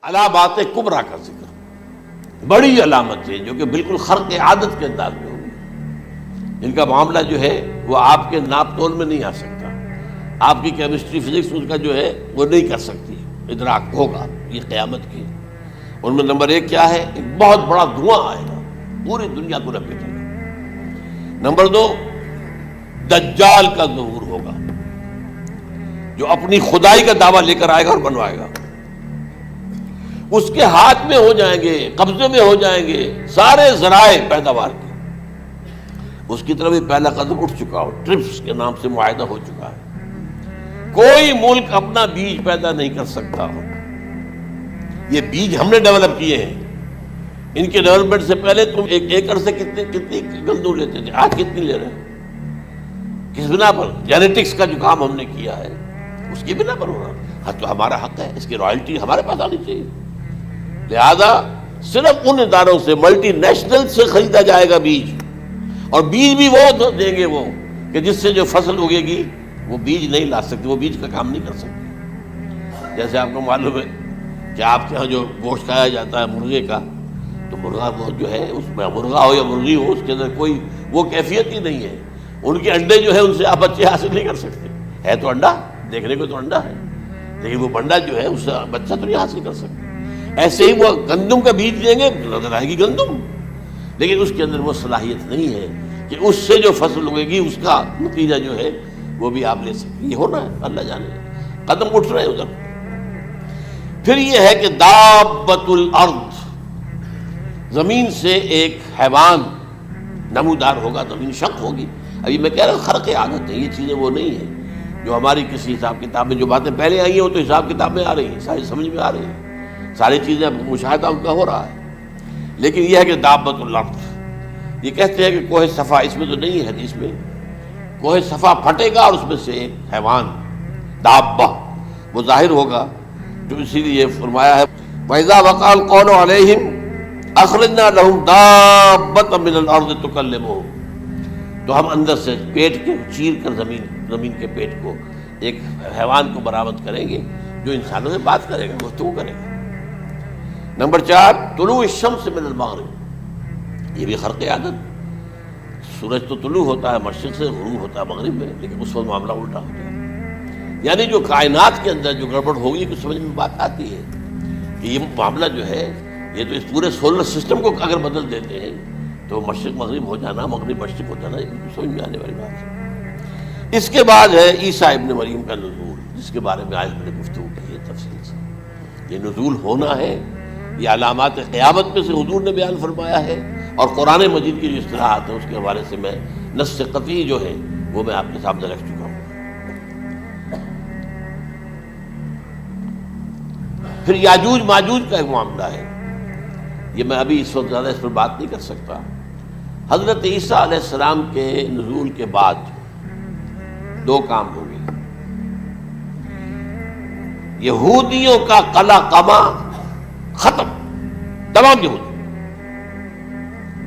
علامات کبریٰ کا ذکر، بڑی علامتیں جو کہ بالکل خرق عادت کے انداز میں ہوگی، جن کا معاملہ جو ہے وہ آپ کے ناپ تول میں نہیں آ سکتا، آپ کی کیمسٹری فزکس اس کا جو ہے وہ نہیں کر سکتی، ادراک ہوگا یہ قیامت کی۔ ان میں نمبر ایک کیا ہے؟ ایک بہت بڑا دھواں آئے گا، پوری دنیا کو لپیٹے گا۔ نمبر دو، دجال کا ظہور ہوگا، جو اپنی خدائی کا دعویٰ لے کر آئے گا اور بنوائے گا۔ اس کے ہاتھ میں ہو جائیں گے، قبضے میں ہو جائیں گے سارے ذرائع پیداوار کے۔ اس کی طرف پہلا قدم اٹھ چکا ہو، ٹرپس کے نام سے معاہدہ ہو چکا ہے۔ کوئی ملک اپنا بیج پیدا نہیں کر سکتا ہو، یہ بیج ہم نے ڈیولپ کیے ہیں۔ ان کے ڈیولپمنٹ سے پہلے تم ایک ایکڑ سے کتنی گندم لیتے تھے، آج کتنی لے رہے ہیں؟ کس بنا پر؟ جینیٹکس کا جو کام ہم نے کیا ہے اس کی بنا پر ہو رہا ہے، تو ہمارا حق ہے، اس کی رائلٹی ہمارے پاس آنی چاہیے۔ لہذا صرف ان اداروں سے، ملٹی نیشنل سے خریدا جائے گا بیج، اور بیج بھی وہ دیں گے وہ کہ جس سے جو فصل اگے گی وہ بیج نہیں لا سکتے، وہ بیج کا کام نہیں کر سکتے۔ جیسے آپ کو معلوم ہے کہ آپ کے ہاں جو گوشت کھایا جاتا ہے مرغے کا، تو مرغا وہ جو ہے اس میں مرغا ہو یا مرغی ہو، اس کے اندر کوئی وہ کیفیت ہی نہیں ہے۔ ان کے انڈے جو ہے ان سے آپ بچے حاصل نہیں کر سکتے، ہے تو انڈا، دیکھنے کو تو انڈا ہے، لیکن وہ بنڈا جو ہے اس سے بچہ تو نہیں حاصل کر سکتے۔ ایسے ہی وہ گندم کا بیج دیں گے، نظر آئے گی گندم، لیکن اس کے اندر وہ صلاحیت نہیں ہے کہ اس سے جو فصل اگے گی اس کا نتیجہ جو ہے وہ بھی آپ لے سکتے۔ یہ ہونا ہے، اللہ جانے، قدم اٹھ رہے ہیں ادھر۔ پھر یہ ہے کہ دابۃ الارض، زمین سے ایک حیوان نمودار ہوگا، زمین شق ہوگی۔ ابھی میں کہہ رہا ہوں خرق عادت ہے، یہ چیزیں وہ نہیں ہیں جو ہماری کسی حساب کتاب میں جو باتیں پہلے آئی ہیں وہ تو حساب کتاب میں آ رہی ہیں، ساری سمجھ میں آ رہی ہیں، ساری چیزیں مشاہدہ ان کا ہو رہا ہے۔ لیکن یہ ہے کہ دابۃ الارض، یہ کہتے ہیں کہ کوہ صفا، اس میں تو نہیں ہے حدیث میں، کوہ صفا پھٹے گا اور اس میں سے ایک حیوان دابہ وہ ظاہر ہوگا، جو اسی لیے فرمایا ہے وَإِذَا وَقَعَ الْقَوْلُ عَلَيْهِمْ أَخْرَجْنَا لَهُمْ دَابَّةً مِّنَ الْأَرْضِ تُكَلِّمُهُمْ، تو ہم اندر سے پیٹ کے چیر کر زمین کے پیٹ کو ایک حیوان کو برآمد کریں گے جو انسانوں سے بات کرے گا، گفتگو کرے گا۔ نمبر 4، طلوع الشمس من المغرب، یہ بھی خرق عادت۔ سورج تو طلوع ہوتا ہے مشرق سے، غروب ہوتا ہے مغرب میں، لیکن اس وقت معاملہ الٹا ہوتا ہے۔ یعنی جو کائنات کے اندر جو گڑبڑ ہوگی کہ سمجھ میں بات آتی ہے کہ یہ معاملہ جو ہے، یہ تو اس پورے سولر سسٹم کو اگر بدل دیتے ہیں تو مشرق مغرب ہو جانا، مغرب مشرق ہو جانا، یہ سمجھ میں آنے والی بات ہے۔ اس کے بعد ہے عیسیٰ ابن مریم کا نزول، جس کے بارے میں آج میں نے گفتگو کی ہے تفصیل سے۔ یہ نزول ہونا ہے، یہ علامات قیامت میں سے حضور نے بیان فرمایا ہے، اور قرآن مجید کی جو اصطلاحات ہیں اس کے حوالے سے میں نص قطعی جو ہے وہ میں آپ کے سامنے رکھ چکا ہوں۔ پھر یاجوج ماجوج کا ایک معاملہ ہے، یہ میں ابھی اس وقت زیادہ اس پر بات نہیں کر سکتا۔ حضرت عیسیٰ علیہ السلام کے نزول کے بعد دو کام ہوں گے، یہودیوں کا قلع قمع ختم، تمام یہودی،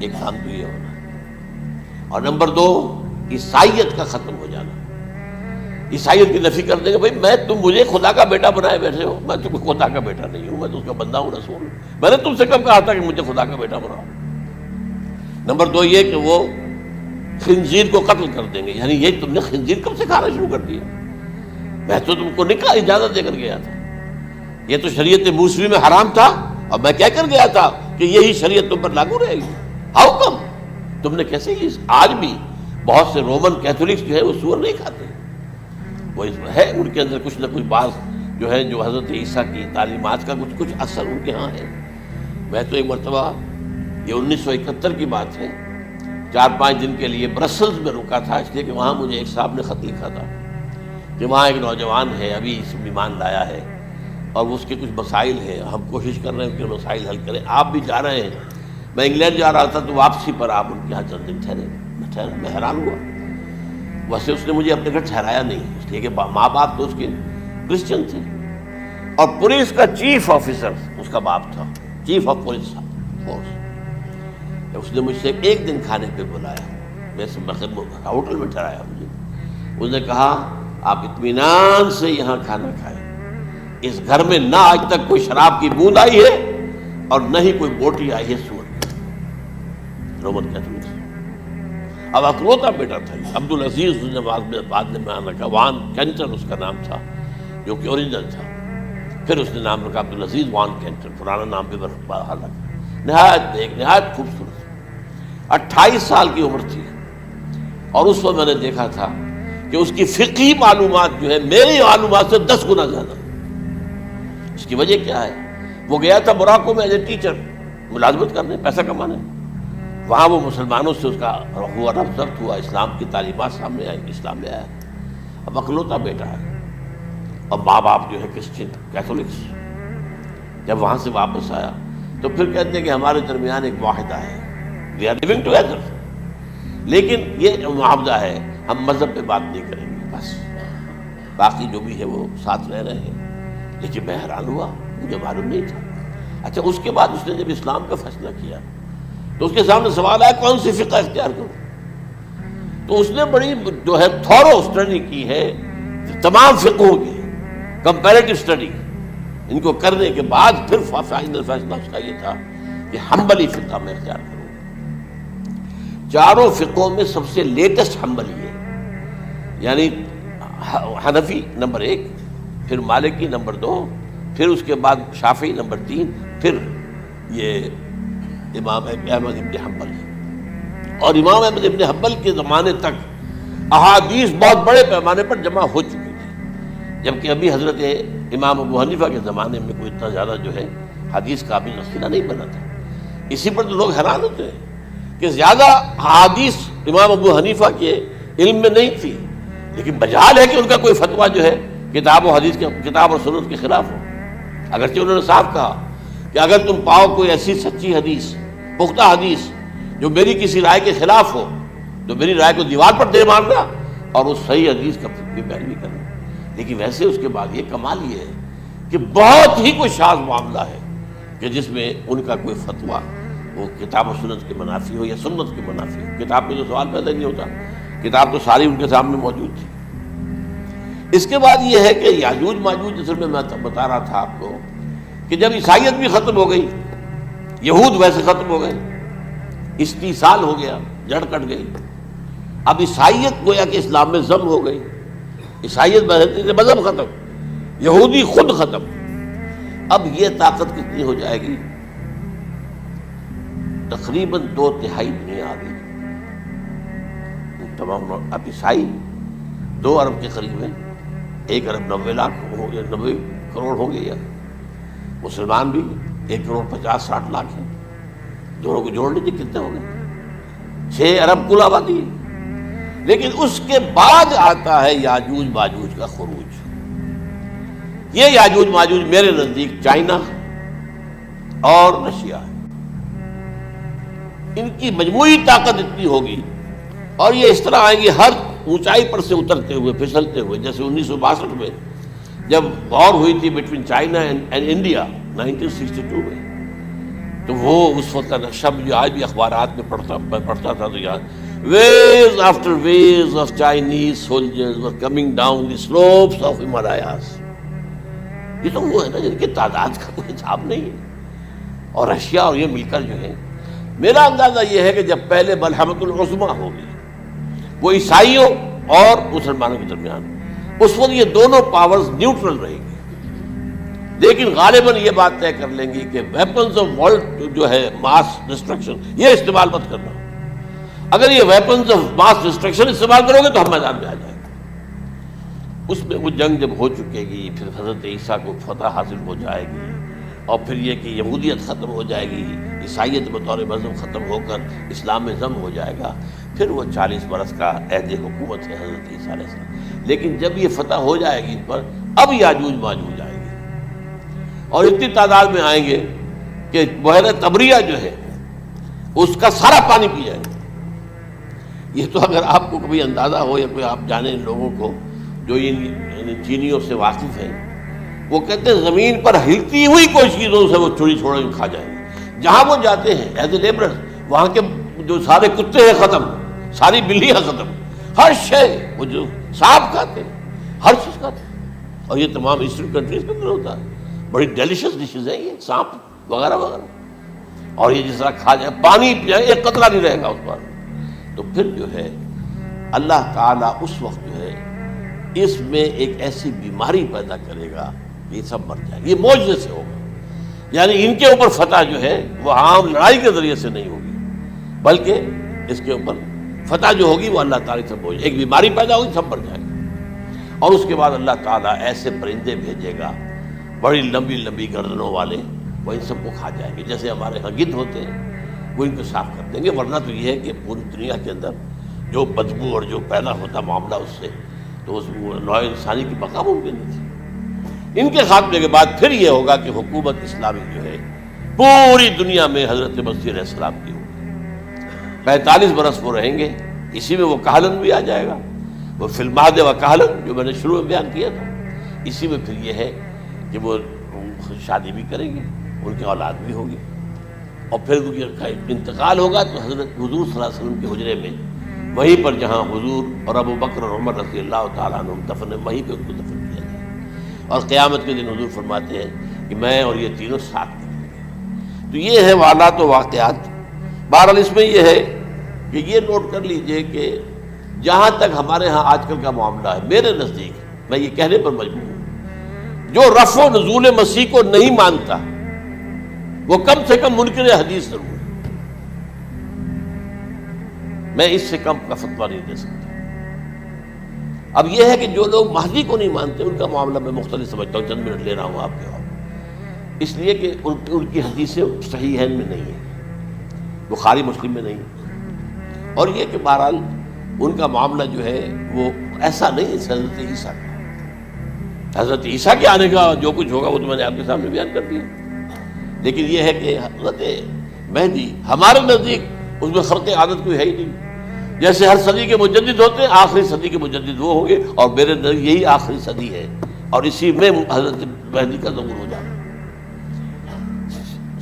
ایک کام تو یہ ہونا ہے، اور نمبر 2، عیسائیت کا ختم ہو جانا۔ عیسائیت کی نفی کر دیں گے، بھائی تم مجھے خدا کا بیٹا بنائے بیٹھے ہو، میں تم خدا کا بیٹا نہیں ہوں، میں تو اس کا بندہ ہوں، رسول ہوں، میں نے تم سے کب کہا تھا کہ مجھے خدا کا بیٹا بناؤ۔ نمبر 2 یہ کہ وہ خنزیر کو قتل کر دیں گے، یعنی یہ تم نے خنزیر کب سے کھانا شروع کر دیا؟ میں تو تم کو نکاح اجازت دے کر گیا تھا، یہ تو شریعت موسوی میں حرام تھا، اور میں کہہ کر گیا تھا کہ یہی شریعت تم پر لاگو رہے گی، ہاؤ کم تم نے کیسے کی؟ آج بھی بہت سے رومن کیتھولکس جو ہے وہ سور نہیں کھاتے، وہ ہے ان کے اندر کچھ نہ کچھ بات جو ہے جو حضرت عیسیٰ کی تعلیمات کا کچھ اثر ان کے ہاں ہے۔ میں تو ایک مرتبہ، یہ 1971 کی بات ہے، 4-5 دن کے لیے برسلز میں رکا تھا، اس لیے کہ وہاں مجھے ایک صاحب نے خط لکھا تھا کہ وہاں ایک نوجوان ہے، ابھی اس ایمان لایا ہے، اور اس کے کچھ مسائل ہیں، ہم کوشش کر رہے ہیں ان کے مسائل حل کریں، آپ بھی جا رہے ہیں۔ میں انگلینڈ جا رہا تھا تو واپسی پر آپ ان کے یہاں چند دن ٹھہرے، میں حیران ہوا۔ ویسے اس نے مجھے اپنے گھر ٹھہرایا نہیں، اس لیے کہ ماں باپ تو اس کے کرسچن تھے، اور پولیس کا چیف آفیسر اس کا باپ تھا، چیف آف پولیس فورس۔ اس نے مجھ سے ایک دن کھانے پہ بلایا، ہوٹل میں ٹھہرایا مجھے، اس نے کہا آپ اطمینان سے یہاں کھانا کھائیں، اس گھر میں نہ آج تک کوئی شراب کی بوند آئی ہے اور نہ ہی کوئی بوٹی آئی ہے سور کی۔ رومن کیتھولک اب اکلوتا بیٹا تھا عبد العزیز، اس نے بعد میں نام رکھا، وان کینٹر اس کا نام تھا جو کہ اوریجنل تھا، پھر اس نے نام رکھا عبد العزیز وان کینٹر، پرانا نام بھی بہرحال رکھا۔ نہایت نیک، نہایت خوبصورت، 28 سال کی عمر تھی، اور اس وقت میں نے دیکھا تھا کہ اس کی فقہی معلومات جو ہے میری معلومات سے 10 گنا زیادہ۔ اس کی وجہ کیا ہے؟ وہ گیا تھا موراکو میں ایز اے ٹیچر ملازمت کرنے، پیسہ کمانے، وہاں وہ مسلمانوں سے اس کا ہوا ربط ہوا، اسلام کی تعلیمات سامنے آئی، اسلام میں آیا۔ اب اکلوتا بیٹا ہے اور ماں باپ جو ہے کرسچن کیتھولکس۔ جب وہاں سے واپس آیا تو پھر کہتے ہیں کہ ہمارے درمیان ایک معاہدہ ہے، وی آر لیونگ ٹوگیدر، لیکن یہ معاہدہ ہے ہم مذہب پہ بات نہیں کریں گے، بس باقی جو بھی ہے وہ ساتھ رہ رہے ہیں۔ لیکن میں حیران ہوا، مجھے معلوم نہیں تھا۔ اچھا، اس کے بعد اس نے جب اسلام کا فیصلہ کیا تو اس کے سامنے سوال آیا کون سی فقہ اختیار کروں؟ تو اس نے بڑی جو ہے تھورو اسٹڈی کی ہے تمام فقہوں کی، کمپیریٹو اسٹڈی، ان کو کرنے کے بعد پھر فائنل فیصلہ اس کا یہ تھا کہ حنبلی فقہ میں اختیار کروں۔ چاروں فقہوں میں سب سے لیٹسٹ حنبلی ہے، یعنی حنفی نمبر 1، پھر مالکی نمبر 2، پھر اس کے بعد شافعی نمبر 3، پھر یہ امام احمد ابن حنبل ہے۔ اور امام احمد ابن حنبل کے زمانے تک احادیث بہت بڑے پیمانے پر جمع ہو چکی تھی، جبکہ ابھی حضرت امام ابو حنیفہ کے زمانے میں کوئی اتنا زیادہ جو ہے حدیث کا بھی ذخیرہ نہیں بنا تھا۔ اسی پر تو لوگ حیران ہوتے ہیں کہ زیادہ حدیث امام ابو حنیفہ کے علم میں نہیں تھی، لیکن مجال ہے کہ ان کا کوئی فتویٰ جو ہے کتاب و حدیث کے، کتاب اور سنت کے خلاف ہو۔ اگرچہ انہوں نے صاف کہا کہ اگر تم پاؤ کوئی ایسی سچی حدیث، پختہ حدیث جو میری کسی رائے کے خلاف ہو تو میری رائے کو دیوار پر دے مارنا اور اس صحیح حدیث کا بھی پیروی کرنا۔ لیکن ویسے اس کے بعد یہ کمال یہ ہے کہ بہت ہی کوئی شاذ معاملہ ہے کہ جس میں ان کا کوئی فتویٰ وہ کتاب و سنت کے منافی ہو یا سنت کے منافی ہو۔ کتاب میں تو سوال پیدا نہیں ہوتا، کتاب تو ساری ان کے سامنے موجود تھی۔ اس کے بعد یہ ہے کہ یاجوج ماجوج، اصل میں بتا رہا تھا آپ کو کہ جب عیسائیت بھی ختم ہو گئی، یہود ویسے ختم ہو گئے، استیصال ہو گیا، جڑ کٹ گئی، اب عیسائیت گویا کہ اسلام میں ضم ہو گئی، عیسائیت مذہب ختم، یہودی خود ختم۔ اب یہ طاقت کتنی ہو جائے گی؟ تقریباً 2/3 دنیا آ گئی تمام۔ اب عیسائی 2 ارب کے قریب ہیں، 1 ارب 90 لاکھ ہو گئے، 90 کروڑ ہو گئے، یا مسلمان بھی 1 کروڑ 50-60 لاکھ ہیں، دونوں کو جوڑ لیجیے کتنے ہو گئے؟ 6 ارب کل آبادی ہے۔ لیکن اس کے بعد آتا ہے یاجوج ماجوج کا خروج۔ یہ یاجوج ماجوج میرے نزدیک چائنا اور رشیا ہے، ان کی مجموعی طاقت اتنی ہوگی اور یہ اس طرح آئیں گے ہر اونچائی پر سے اترتے ہوئے، پھسلتے ہوئے، جیسے 1962 میں جب وار ہوئی تھی بٹوین چائنا اینڈ انڈیا 1962 میں، تو وہ اس وقت کا نقشہ مجھے آج بھی اخبارات میں پڑھتا تھا تو یاد، waves after waves of Chinese soldiers were coming down the slopes of Himalayas۔ یہ تو وہ ہے نا جن کی تعداد کا کوئی حساب نہیں ہے، اور رشیا اور یہ مل کر جو ہے، میرا اندازہ یہ ہے کہ جب پہلے ملحمۃ العظمیٰ ہوگی وہ عیسائیوں اور مسلمانوں کے درمیان، اس وقت یہ دونوں پاورز نیوٹرل رہیں گی، لیکن غالباً یہ بات طے کر لیں گی کہ ویپنز آف ورلڈ جو ہے ماس ڈسٹرکشن، یہ استعمال مت کرنا۔ اگر یہ ویپنز آف ماس ڈسٹرکشن استعمال کرو گے تو ہم میدان میں آ جائیں گے۔ اس میں وہ جنگ جب ہو چکے گی، پھر حضرت عیسیٰ کو فتح حاصل ہو جائے گی، اور پھر یہ کہ یہودیت ختم ہو جائے گی، عیسائیت بطور مذہب ختم ہو کر اسلام میں ضم ہو جائے گا، پھر وہ 40 برس کا عہد حکومت ہے حضرت عیسیٰ علیہ السلام۔ لیکن جب یہ فتح ہو جائے گی ان پر، اب یاجوج ماجوج آئیں گے اور اتنی تعداد میں آئیں گے کہ بحیرہ طبریہ جو ہے اس کا سارا پانی پی جائے گا۔ یہ تو اگر آپ کو کبھی اندازہ ہو یا کوئی آپ جانے ان لوگوں کو جو ان چینیوں سے واقف ہیں، وہ کہتے ہیں زمین پر ہلتی ہوئی کوئی چیزوں سے وہ چھوڑی کھا جائیں گے۔ جہاں وہ جاتے ہیں ایز اے لیبرر، وہاں کے جو سارے کتے ہیں ختم، ساری بلیاں ختم، ہر شے، وہ جو سانپ کھاتے ہیں، ہر چیز کھاتے ہیں۔ اور یہ تمام ایسٹرن کنٹریز کے اندر ہوتا ہے، بڑی ڈیلیشیس ڈشز ہیں یہ، سانپ وغیرہ وغیرہ، اور یہ جس طرح کھا جائے، پانی پیا ایک قطرہ نہیں رہے گا اس پر. تو پھر جو ہے اللہ تعالیٰ اس وقت جو ہے اس میں ایک ایسی بیماری پیدا کرے گا کہ یہ سب مر جائے گا. یہ معجزے سے ہوگا، یعنی ان کے اوپر فتح جو ہے وہ عام لڑائی کے ذریعے سے نہیں ہوگی، بلکہ اس کے اوپر فتح جو ہوگی وہ اللہ تعالیٰ سے بوجھ، ایک بیماری پیدا ہوگی سب مر جائے گا. اور اس کے بعد اللہ تعالیٰ ایسے پرندے بھیجے گا بڑی لمبی لمبی گردنوں والے، وہ ان سب کو کھا جائیں گے. جیسے ہمارے ہاں گدھ ہوتے ہیں وہ ان کو صاف کر دیں گے. ورنہ تو یہ ہے کہ پوری دنیا کے اندر جو بدبو اور جو پیدا ہوتا معاملہ اس سے، تو اس نوع انسانی کی بقا ممکن نہیں تھی. ان کے خاتمے کے بعد پھر یہ ہوگا کہ حکومت اسلامی جو ہے پوری دنیا میں حضرت مسیح علیہ السلام کی ہوگی. 45 برس وہ رہیں گے، اسی میں وہ کہلن بھی آ جائے گا، وہ فی المہد و کہلن جو میں نے شروع میں بیان کیا تھا. اسی میں پھر یہ ہے کہ وہ شادی بھی کریں گے، ان کی اولاد بھی ہوگی، اور پھر ان کا انتقال ہوگا تو حضرت حضور صلی اللہ علیہ وسلم کے حجرے میں، وہیں پر جہاں حضور اور ابو بکر اور عمر رضی اللہ تعالیٰ عنہ دفن، وہیں پہ ان کو دفن کیا جائے. اور قیامت کے دن حضور فرماتے ہیں کہ میں اور یہ تینوں ساتھ نکلیں گے. تو یہ ہے حالات و واقعات. بہرحال اس میں یہ ہے کہ یہ نوٹ کر لیجئے کہ جہاں تک ہمارے ہاں آج کل کا معاملہ ہے، میرے نزدیک میں یہ کہنے پر مجبور ہوں، جو رفع و نزول مسیح کو نہیں مانتا وہ کم سے کم منکر حدیث ضرور ہے. میں اس سے کم کا فتویٰ نہیں دے سکتا. اب یہ ہے کہ جو لوگ مہدی کو نہیں مانتے ان کا معاملہ میں مختلف سمجھتا ہوں. چند منٹ لے رہا ہوں آپ کے وہاں، اس لیے کہ ان کی حدیثیں صحیحین میں نہیں ہیں، بخاری مسلم میں نہیں. اور یہ کہ بہرحال ان کا معاملہ جو ہے وہ ایسا نہیں ہے حضرت عیسیٰ کا. حضرت عیسیٰ کے آنے کا جو کچھ ہوگا وہ تو میں نے آپ کے سامنے بیان کر دیا. لیکن یہ ہے کہ حضرت مہدی ہمارے نزدیک اس میں خرق عادت کوئی ہے ہی نہیں. جیسے ہر صدی کے مجدد ہوتے ہیں، آخری صدی کے مجدد وہ ہوں گے، اور میرے نزدیک یہی آخری صدی ہے، اور اسی میں حضرت مہدی کا ظہور ہو جانا.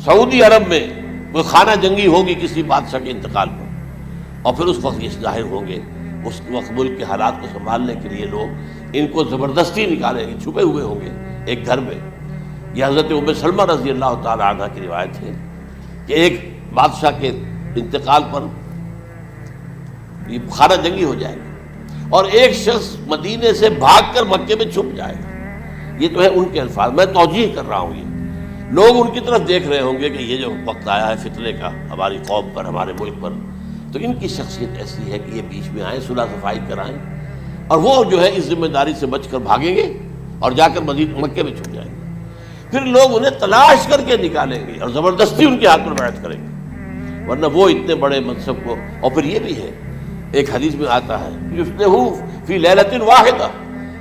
سعودی عرب میں کوئی خانہ جنگی ہوگی کسی بادشاہ کے انتقال پر، اور پھر اس وقت یہ ظاہر ہوں گے. اس وقت ملک کے حالات کو سنبھالنے کے لیے لوگ ان کو زبردستی نکالیں گے، چھپے ہوئے ہوں گے ایک گھر میں. یہ حضرت ام سلمہ رضی اللہ تعالیٰ عنہ کی روایت ہے کہ ایک بادشاہ کے انتقال پر یہ خانہ جنگی ہو جائے گا، اور ایک شخص مدینے سے بھاگ کر مکے میں چھپ جائے گا. یہ تو ہے ان کے الفاظ، میں توجیہ کر رہا ہوں. یہ لوگ ان کی طرف دیکھ رہے ہوں گے کہ یہ جو وقت آیا ہے فتنے کا ہماری قوم پر، ہمارے ملک پر، تو ان کی شخصیت ایسی ہے کہ یہ بیچ میں آئیں، صلح صفائی کرائیں، اور وہ جو ہے اس ذمہ داری سے بچ کر بھاگیں گے اور جا کر مکے میں چھپ جائیں گے. پھر لوگ انہیں تلاش کر کے نکالیں گے اور زبردستی ان کے ہاتھ پر بیعت کریں گے، ورنہ وہ اتنے بڑے منصب کو. اور پھر یہ بھی ہے، ایک حدیث میں آتا ہے یصلحو فی لیلۃ واحدہ،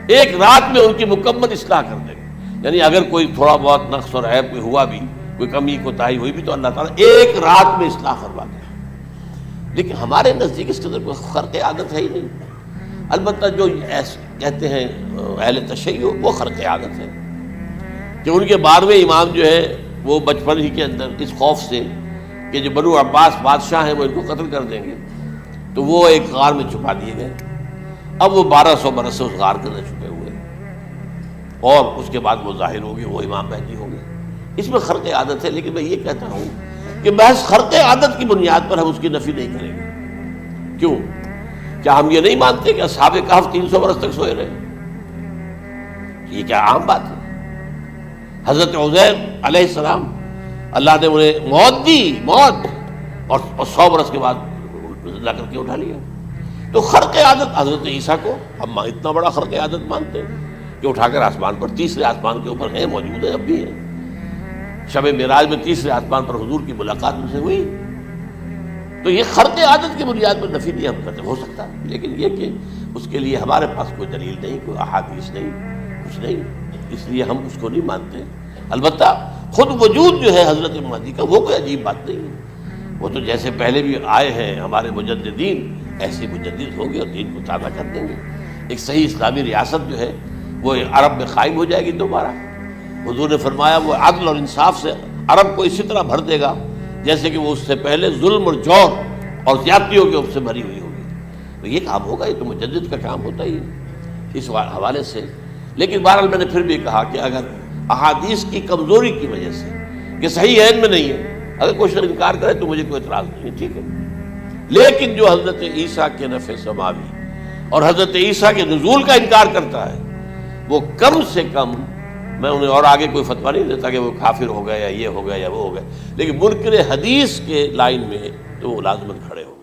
ایک رات میں ان کی مکمل اصلاح کر دیں گے. یعنی اگر کوئی تھوڑا بہت نقص اور عیب کوئی ہوا بھی، کوئی کمی کوتاہی ہوئی بھی، تو اللہ تعالیٰ ایک رات میں اصلاح کروا دے. لیکن ہمارے نزدیک اس کے اندر کوئی خرق عادت ہے ہی نہیں. البتہ جو کہتے ہیں اہل تشیع، وہ خرق عادت ہے کہ ان کے 12ویں امام جو ہے وہ بچپن ہی کے اندر اس خوف سے کہ جو بنو عباس بادشاہ ہیں وہ ان کو قتل کر دیں گے، تو وہ ایک غار میں چھپا دیے گئے. اب وہ 1200 برس سے اس غار کے اندر چھپے ہوئے، اور اس کے بعد وہ ظاہر ہوگی، وہ امام مہدی ہوں گے. اس میں خرق عادت ہے. لیکن میں یہ کہتا ہوں کہ محض خرق عادت کی بنیاد پر ہم اس کی نفی نہیں کریں گے. کیوں؟ کیا ہم یہ نہیں مانتے کہ اصحاب کہف 300 برس تک سوئے رہے؟ یہ کیا عام بات ہے؟ حضرت عزیر علیہ السلام اللہ نے انہیں موت دی، موت، اور 100 برس کے بعد لا کر کے اٹھا لیا. تو خرق عادت حضرت عیسیٰ کو ہم اتنا بڑا خرق عادت مانتے ہیں کہ اٹھا کر آسمان پر، تیسرے آسمان کے اوپر ہیں، موجود ہیں، اب بھی ہیں. شب معراج میں تیسرے آسمان پر حضور کی ملاقات ان سے ہوئی. تو یہ خرق عادت کی بنیاد پر نفی نہیں ہم کرتے. ہو سکتا ہے، لیکن یہ کہ اس کے لیے ہمارے پاس کوئی دلیل نہیں، کوئی احادیث نہیں، کچھ نہیں، اس لیے ہم اس کو نہیں مانتے. البتہ خود وجود جو ہے حضرت مہدی کا وہ کوئی عجیب بات نہیں ہے. وہ تو جیسے پہلے بھی آئے ہیں ہمارے مجددین، ایسے مجدد ہوں گے اور دین کو تازہ کر دیں گے. ایک صحیح اسلامی ریاست جو ہے وہ عرب میں قائم ہو جائے گی دوبارہ. حضور نے فرمایا وہ عدل اور انصاف سے عرب کو اسی طرح بھر دے گا جیسے کہ وہ اس سے پہلے ظلم اور جور اور زیادتیوں کے سے بھری ہوئی ہوگی. تو یہ کام ہوگا، یہ تو مجدد کا کام ہوتا ہی ہے. اس حوالے سے لیکن بہرحال میں نے پھر بھی کہا کہ اگر احادیث کی کمزوری کی وجہ سے کہ صحیح عین میں نہیں ہے، اگر کوئی شخص انکار کرے تو مجھے کوئی اعتراض نہیں ہے، ٹھیک ہے، لیکن جو حضرت عیسیٰ کے نفع سماوی اور حضرت عیسیٰ کے نزول کا انکار کرتا ہے وہ کم سے کم، میں انہیں اور آگے کوئی فتویٰ نہیں دیتا کہ وہ کافر ہو گئے یا یہ ہو گیا یا وہ ہو گیا، لیکن منکر حدیث کے لائن میں تو وہ لازماً کھڑے ہو